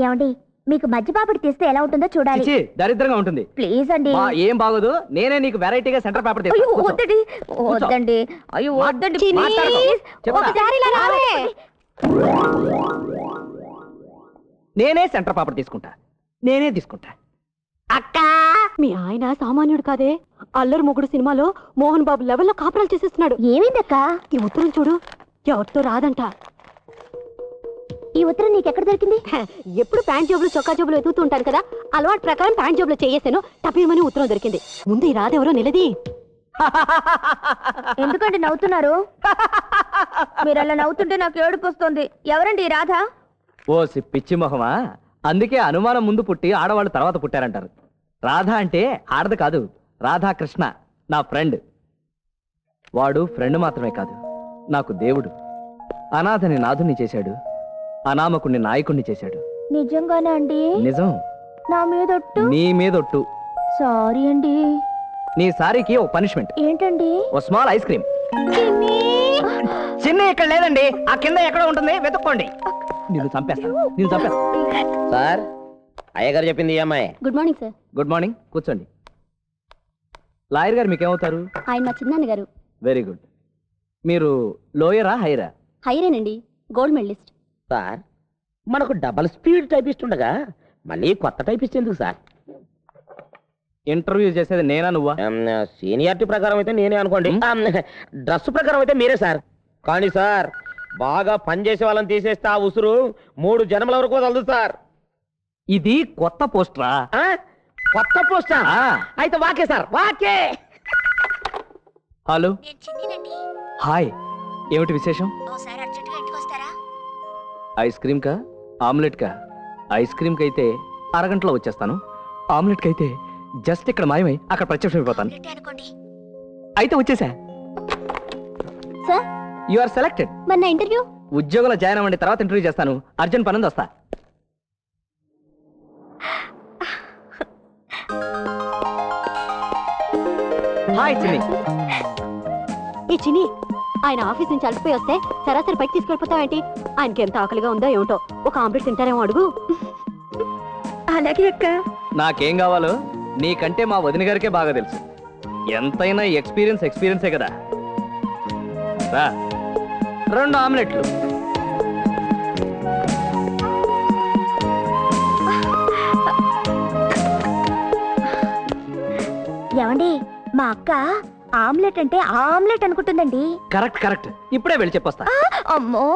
ఏమండి మీకు మధ్య పాపడి తీస్తే ఎలా ఉంటుందో చూడాలి. చిచి, దరిద్రంగా ఉంటుంది. ప్లీజ్ అండి. ఏం బాగోదు, నేనే నీకు వెరైటీగా సెంటర్ పేపర్ అయ్యో వద్దండి, వద్దండి, అయ్యో వద్దండి. ఒకసారి ఇలా రావే. నేనే సెంటర్ పేపర్ తీసుకుంటా, నేనే తీసుకుంటా. అక్క మీ ఆయన సామాన్యుడు కాదే. అల్లరి మొగుడు సినిమాలో మోహన్ బాబు లెవెల్లో కాపురాలు చేసేస్తున్నాడు. ఏమైందక్క? ఈ ఉత్తరం చూడు, ఎవరితో రాదంట. ఈ ఉత్తరం నీకెక్కడ దొరికింది? ఎప్పుడు ప్యాంట్ జోబులు చొక్కా జోబులు వెతుకుతూ ఉంటాను కదా, అలవాటు ప్రకారం ప్యాంట్ జోబులు చేయేసాను. టపీమని ఉత్తరం దొరికింది. ముందు ఈ రాదెవరో నిలది. ఎందుకంటే నవ్వుతున్నారు? మీరు అలా నవ్వుతుంటే నాకు ఏడుపు వస్తుంది. ఎవరండి ఈ రాధ? ఓ పిచ్చి మొహమా, అందుకే అనుమానం ముందు పుట్టి ఆడవాళ్ళు తర్వాత పుట్టారంటారు. రాధ అంటే ఆడది కాదు, రాధాకృష్ణ, నా ఫ్రెండ్. వాడు ఫ్రెండ్ మాత్రమే కాదు, నాకు దేవుడు. అనాథని నాథుని చేశాడు, అనామకుణ్ణి నాయకుణ్ణి చేశాడు. నిజంగానా అండి? నిజం. నా మీదొట్టు. నీ మీదొట్టు. సారీ అండి. నీ సారీకి ఓ పనిష్మెంట్. ఏంటండి? ఓ స్మాల్ ఐస్ క్రీమ్. చిన్న ఇక్కడ లేదండి, ఆ కింద ఎక్కడ ఉంటుంది, వెతుక్కోండి. నిన్ను చంపేస్తా. సార్, అయ్యగారు చెప్పింది ఈ అమ్మాయి. Good morning sir. Good morning, కూర్చోండి. లాయర్ గారు మీకేమవుతారు? ఆయన మా చిన్నాన్న గారు. Very good. మీరు లోయరా హైరా? హైరేనండి, గోల్డ్ మెడలిస్ట్. సార్, మనకు డబల్ స్పీడ్ టైపిస్ట్ ఉండగా మళ్ళీ కొత్త టైపిస్ట్ ఎందుకు సార్? ఇంటర్వ్యూ చేసేది నేనా నువ్వా? సీనియారిటీ ప్రకారం అయితే నేనే అనుకోండి. డ్రెస్ ప్రకారం అయితే మీరే సార్. కానీ సార్, బాగా పనిచేసే వాళ్ళని తీసేస్తే ఆ ఉసురు 3 జన్మల వరకు వదలదు సార్. ఇది కొత్త పోస్టరా? కొత్త పోస్టా? అయితే వాకే సార్, వాకే. హలో, హాయ్, ఏమిటి విశేషం? ఐస్ క్రీమ్ కా, ఆమ్లెట్ కా? ఐస్ క్రీమ్ కైతే అరగంటలో వచ్చేస్తాను, ఆమ్లెట్ కైతే జస్ట్ ఇక్కడ మాయమై అక్కడ ప్రత్యక్షం అయిపోతాను. అయితే వచ్చేసా. Sir, you are selected. మరి నా ఇంటర్వ్యూ? ఉద్యోగంలో జాయిన్ అవ్వండి, తర్వాత ఇంటర్వ్యూ చేస్తాను. అర్జెంట్ పనుంది, వస్తా. హాయ్ చిన్ని. ఈ చిన్ని, ఆయన ఆఫీస్ నుంచి అలసిపోయి వస్తే సరాసరి పైకి తీసుకెళ్ళిపోతావేంటి? ఆయనకి ఎంత ఆకలిగా ఉందో ఏమిటో, ఒక ఆమ్లెట్ తింటారేమో అడుగు. అలాగే అక్క. నాకేం కావాలో నీకంటే మా వదిన గారికే బాగా తెలుసు. ఎంతైనా ఎక్స్పీరియన్సే కదా. రా, 2 ఆమ్లెట్లు. ఏమండి, మా అక్క ఆమ్లెట్ అంటే ఆమ్లెట్ అనుకుంటుందండి. కరెక్ట్. ఇప్పుడే వెళ్ళి చెప్పొస్తా. అమ్మో,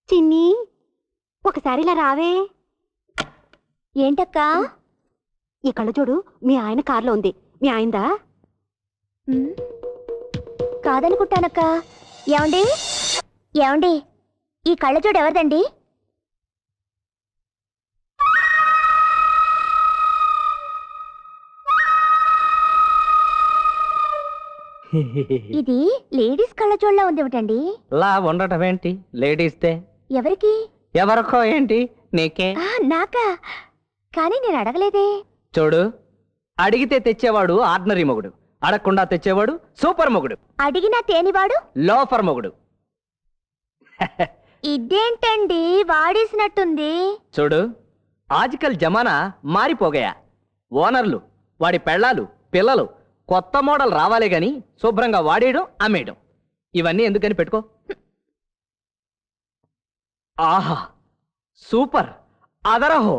చిన్ని, ఒకసారి ఇలా రావే. ఏంటక్కా? ఈ కళ్ళజోడు మీ ఆయన కార్లో ఉంది, మీ ఆయనదా? కాదనుకుంటానక్క. ఏమండి, ఈ కళ్ళజోడు ఎవరిదండి? ఇది లేడీస్ కళ్ళజోళ్ళ ఉందేమిటండి? లా ఉండటం ఏంటి? లేడీస్తే ఎవరికి? ఎవరికో ఏంటి, నీకే. నాకా? కానీ నేను అడగలేదే. చూడు, అడిగితే తెచ్చేవాడు ఆర్డినరీ మొగుడు, అడగకుండా తెచ్చేవాడు సూపర్ మొగుడు. అడిగినా తేనివాడు లోఫర్ మొగుడు. ఇదేంటండి వాడేసినట్టుంది? చూడు, ఆజ్కల్ జమానా మారిపోగయా. ఓనర్లు, వాడి పెళ్ళాలు, పిల్లలు కొత్త మోడల్ రావాలే గాని శుభ్రంగా వాడేయడం, అమ్మేయడం, ఇవన్నీ ఎందుకని పెట్టుకో. ఆహా, సూపర్, అదరహో.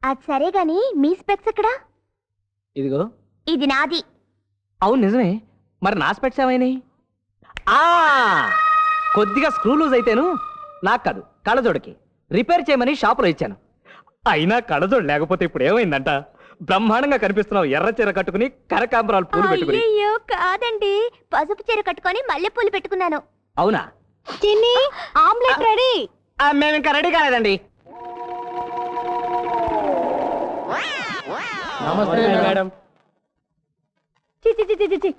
అది సరే గాని మీ స్పెక్స్ ఎక్కడా? ఇదిగో. ఇది నాది. అవును నిజమే, మరి నా స్పెక్స్ ఏమైనాయి? కొద్దిగా స్క్రూ లూజ్ అయితేను, నాకు కాదు కళ్ళజోడికి రిపేర్ చేయమని షాపులో ఇచ్చాను. అయినా కళ్ళజోడు లేకపోతే ఇప్పుడు ఏమైందంట, బ్రహ్మాండంగా కనిపిస్తున్నావు ఎర్ర చీర కట్టుకుని, కనకాంబరాలు పూలు పెట్టుకుని. అయ్యో కాదండి, పసుపు చీర కట్టుకొని మల్లెపూలు పెట్టుకున్నాను. అవునా? చిన్ని, ఆమ్లెట్ రెడీ. మేము ఇంకా రెడీ కాలేదండి. నమస్తే మేడం. చి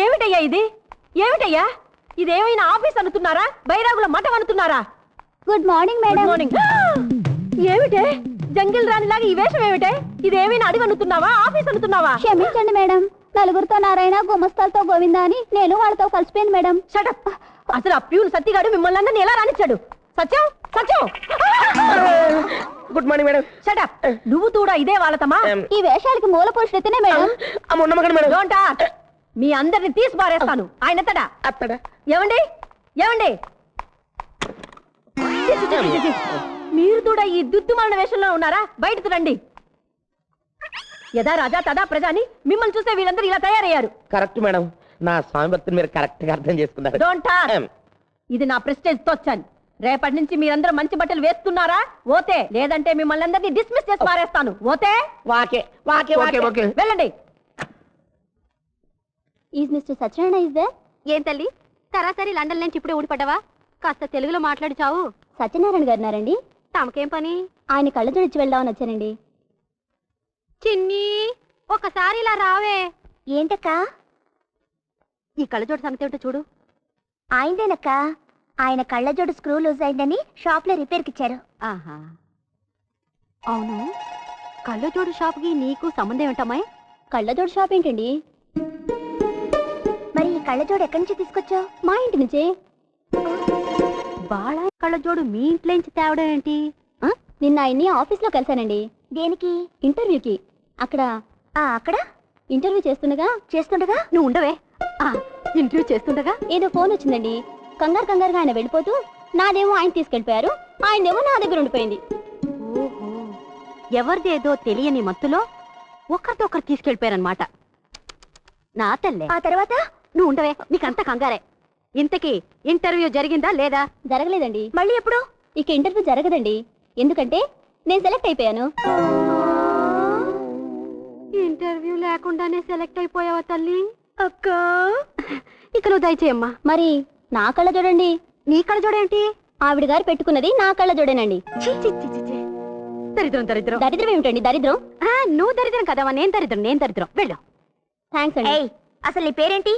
ఏమిటయ్యా ఇది? ఏమిటయ్యా ఇదేమైనా ఆఫీస్ అనుతున్నారా, బైరాగుల మఠం అనుతున్నారా? Good morning good morning. ఏమిటే జంగిల్ రాణిలాగా ఈ వేషం ఏమిటే? ఇదేమైనా అడిగి అనుతున్నావా, ఆఫీస్ అనుతున్నావా? క్షమించండి మేడం, నలుగురితో నారాయణ, గుమస్తాలతో గోవింద అని నేను వాళ్ళతో కలిసిపోయాను మేడం. షటప్. అసలు ఆ ప్యూన్ సత్తిగాడు మిమ్మల్ని అందరినీ ఎలా రానిచ్చాడు? Satyam, Satyam. Good morning madam. Shut up. నువ్వు కూడా ఇదే వాళ్ళతమా? ఈ వేషాలకి మూల పురుషుడైతేనే మేడం. ఉండమకండి మేడం. Don't talk. మీ అందరిని తీసి పారేస్తాను. ఆయన ఎత్తడా? అత్తడా? ఏమండి, ఏమండి? చి, చి, చి, చి, చి. మీరు కూడా ఈ దుద్దుమాలిన వేషంలో ఉన్నారా? బయటకు రండి. యదా రాజా తదా ప్రజా అని మిమ్మల్ని చూస్తే వీళ్ళందరూ ఇలా తయారయ్యారు. కరెక్ట్ మేడం, నా స్వామి భక్తిని మీరు కరెక్ట్ గా అర్థం చేసుకున్నారు. Don't talk. ఇది నా ప్రెస్టేజ్ తో వచ్చాను. రేపటి నుంచి మీరందరూ మంచి బట్టలు వేస్తున్నారా? ఓతే, లేదంటే మిమ్మల్ని అందరినీ డిస్మిస్ చేసి పారేస్తాను. ఓతే? Okay okay okay okay. వెళ్ళండి. Is mister Satyanarayana is there? ఏం తల్లి, సరాసరి లండన్ నుంచి ఇప్పుడే ఊడిపడ్డావా? కాస్త తెలుగులో మాట్లాడి చావు. సత్యనారాయణ గారు ఉన్నారండి. తమకేం పని? ఆయన కళ్ళజోడు ఇచ్చి వెళ్దామని వచ్చానండి. చిన్ని, ఒకసారి ఇలా రావే. ఏంటక్క? ఈ కళ్ళజోడు సంగతి ఏమిటో చూడు. ఆయనదేనక్క. ఆయన కళ్ళజోడు స్క్రూ లూజ్ అయిందని షాప్ లో రిపేర్ కి ఇచ్చారు. ఆహా, అవును. కళ్ళజోడు షాప్కి నీకు సంబంధం ఏంటమ్మాయి? కళ్ళజోడు షాప్ ఏంటండి? మరి ఈ కళ్ళజోడు ఎక్కడి నుంచి తీసుకొచ్చావు? మా ఇంటి నుంచి. బాళ కళ్ళజోడు మీ ఇంట్లో నుంచి తేవడం ఏంటి? నిన్న ఆయన్ని ఆఫీస్ లో కలిశానండి. దేనికి? ఇంటర్వ్యూకి. అక్కడ అక్కడ ఇంటర్వ్యూ చేస్తుండగా నువ్వు ఉండవే. ఇంటర్వ్యూ చేస్తుండగా ఏదో ఫోన్ వచ్చిందండి. కంగారుగా ఆయన వెళ్ళిపోతూ నాదేమో ఆయన తీసుకెళ్ళిపోయారు, ఆయనేమో నా దగ్గర ఉండిపోయింది. ఓహో, ఎవరిదేదో తెలియని మత్తులో ఒకరితో ఒకరు తీసుకెళ్ళిపోయారనమాట. నా తల్లే. ఆ తర్వాత నువ్వు ఉండవే, నీకంతా కంగారే. ఇంతకీ ఇంటర్వ్యూ జరిగిందా లేదా? జరగలేదండి. మళ్ళీ ఎప్పుడు? ఇక ఇంటర్వ్యూ జరగదండి, ఎందుకంటే నేను సెలెక్ట్ అయిపోయాను. ఇంటర్వ్యూ లేకుండానే సెలెక్ట్ అయిపోయావా తల్లి? అక్క, ఇక నువ్వు దయచేయమ్మా. మరి నా కళ్ళ చూడండి. నీ కళ్ళజోడేంటి? ఆవిడ గారు పెట్టుకున్నది నా కళ్ళ చూడేనండి. దరిద్రం దరిద్రం. దరిద్రం ఏమిటండి? దరిద్రం నువ్వు దరిద్రం కదవా, నేను దరిద్రం. వెళ్ళు. థ్యాంక్స్ అండి. అసలు నీ పేరేంటి?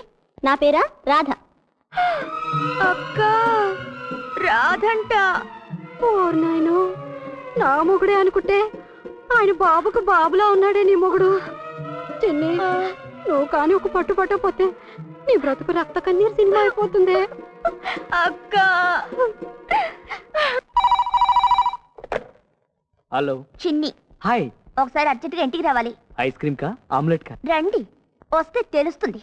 నా పేరా రాధ. అక్క, రాధంట. ఓర్నాయను, నా మొగుడే అనుకుంటే ఆయన బాబుకు బాబులా ఉన్నాడే నీ మొగుడు. చిన్ని, నువ్వు కానీ ఒక పట్టు పట్టకపోతే నీ బ్రతుకు రక్త కన్నీరు సినిమా అయిపోతుంది. అక్క. హలో. చిన్ని. హాయ్. ఒకసారి అర్జెంటుగా ఇంటికి రావాలి. ఐస్ క్రీమ్ కా, ఆమ్లెట్ కా? రండి, వస్తే తెలుస్తుంది.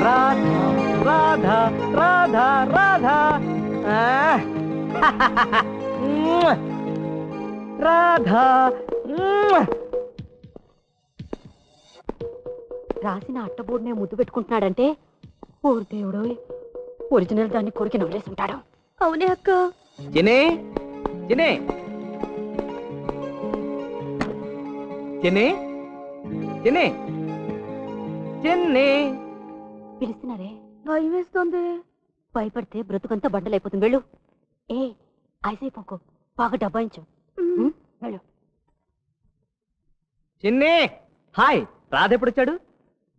రాధా రాధా రాధా రాధా రాధా. రాసిన అట్టబోర్డునే ముద్దు పెట్టుకుంటున్నాడంటే ఓరు దేవుడు, ఒరిజినల్ దాన్ని కొరికి నవ్వేసుంటాడు. అవునే అక్క. చినే చినే చినే చినే చిన్ని. పిలుస్తున్నారే. భయం వేస్తోంది. భయపడితే బ్రతుకంతా బండలైపోతుంది. వెళ్ళు. ఏ ఐసైపోకు, బాగా డబ్బాయించు. వెళ్ళు. చిన్ని హాయ్. రాధ ఎప్పుడు వచ్చాడు?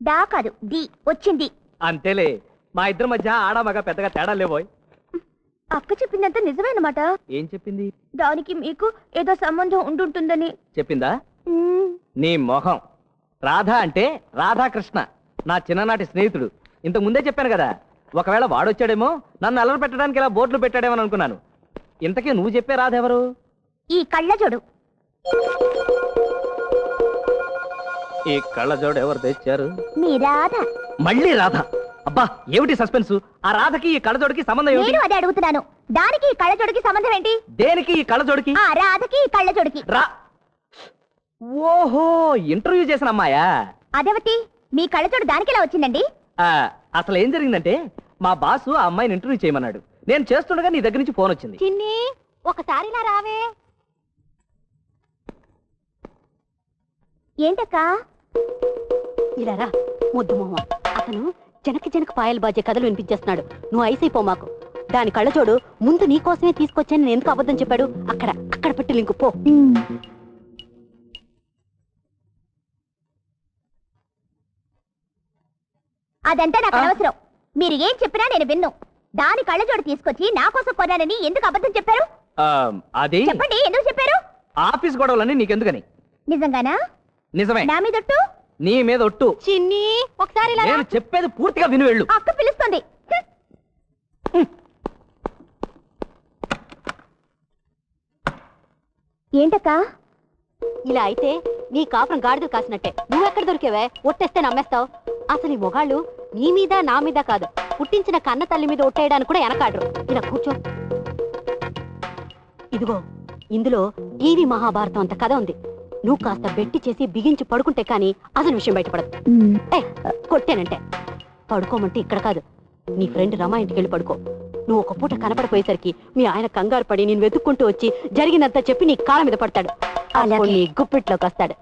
డా కాదు, ది వచ్చింది. అంతేలే, మా ఇద్దరి మధ్య ఆడ మగ పెద్దగా తేడా లేవోయ్. అక్క చెప్పిందంతా నిజమేనమాట. ఏం చెప్పింది? దానికి మీకు ఏదో సంబంధం ఉంటుందని చెప్పిందా? నీ మొహం. రాధ అంటే రాధాకృష్ణ, నా చిన్ననాటి స్నేహితుడు. ఇంతకు ముందే చెప్పాను కదా. ఒకవేళ వాడొచ్చాడేమో, నన్ను అల్లరి పెట్టడానికి ఇలా బోర్డులు పెట్టాడేమో అనుకున్నాను. ఇంతకీ నువ్వు చెప్పే రాధ ఎవరు? ఈ కళ్ళజోడు. ఈ కళ్ళజోడు ఎవరు తెచ్చారు? మీ రాధ. మళ్ళీ రాధ? అబ్బా, ఏమిటి సస్పెన్స్? ఆ రాధకి ఈ కళ్ళజోడికి సంబంధం ఏమిటి? నేను అదే అడుగుతున్నాను. దానికి ఈ కళ్ళజోడికి సంబంధం ఏంటి? దేనికి ఈ కళ్ళజోడికి? ఆ రాధకి ఈ కళ్ళజోడికి. ఓహో, ఇంటర్వ్యూ చేసిన అమ్మాయా? అదేవతి, మీ కళ్ళజోడు దానికి ఎలా వచ్చిందండి? అసలు ఏం జరిగిందంటే, మా బాసు ఆ అమ్మాయిని ఇంటర్వ్యూ చేయమన్నాడు. నేను చేస్తుండగా నీ దగ్గర నుంచి ఫోన్ వచ్చింది. చిన్ని, ఒకసారి ఇలా రావే. ఏంటక్కా? ఇలా రా. ముద్దు మొహం అతను జనక పాయలు బాజే కథలు వినిపించేస్తున్నాడు. నువ్వు ఐసైపో మాకు. దాని కళ్ళజోడు ముందు నీ కోసమే తీసుకొచ్చాను. నేను ఎందుకు అబద్ధం చెప్పాడు? అక్కడ పెట్టి లింకు పో. అదంతా నాకు అనవసరం. మీరు ఏం చెప్పినా నేను విన్ను. దాని కళ్ళజోడు తీసుకొచ్చి నా కోసం కొనానని ఎందుకు అబద్ధం చెప్పారు? అది చెప్పండి, ఎందుకు చెప్పారు? ఆఫీస్ గొడవలన్నీ నీకెందుకని? నిజంగానా? నిజమే. నా మీదొట్టు? నీ మీద ఒట్టు. చిన్ని ఒకసారి ఇలా రా. నేను చెప్పేది పూర్తిగా విను వెళ్ళు. అక్క పిలుస్తుంది. ఏంటక్క? ఇలా అయితే నీ కాపురం గాడిదలు కాసినట్టే. నువ్వెక్కడ దొరికేవే? ఒట్టేస్తే నమ్మేస్తావు. అసలు ఈ మొగాళ్ళు నీ మీద నా మీద కాదు, పుట్టించిన కన్న తల్లి మీద ఒట్టేయడానికి కూడా వెనకాడరు. ఇలా కూర్చో. ఇదిగో ఇందులో టీవీ మహాభారతం అంత కథ ఉంది. నువ్వు కాస్త బెట్టి చేసి బిగించి పడుకుంటే కానీ అసలు విషయం బయటపడదు. కొట్టానంటే పడుకోమంటే ఇక్కడ కాదు, నీ ఫ్రెండ్ రమా ఇంటికి వెళ్ళి పడుకో. నువ్వు ఒక పూట కనపడిపోయేసరికి మీ ఆయన కంగారు పడి నేను వెతుక్కుంటూ వచ్చి జరిగినంత చెప్పి నీ కాళ్ళ మీద పడతాడు. అలా నీ గుప్పిట్లోకి వస్తాడు.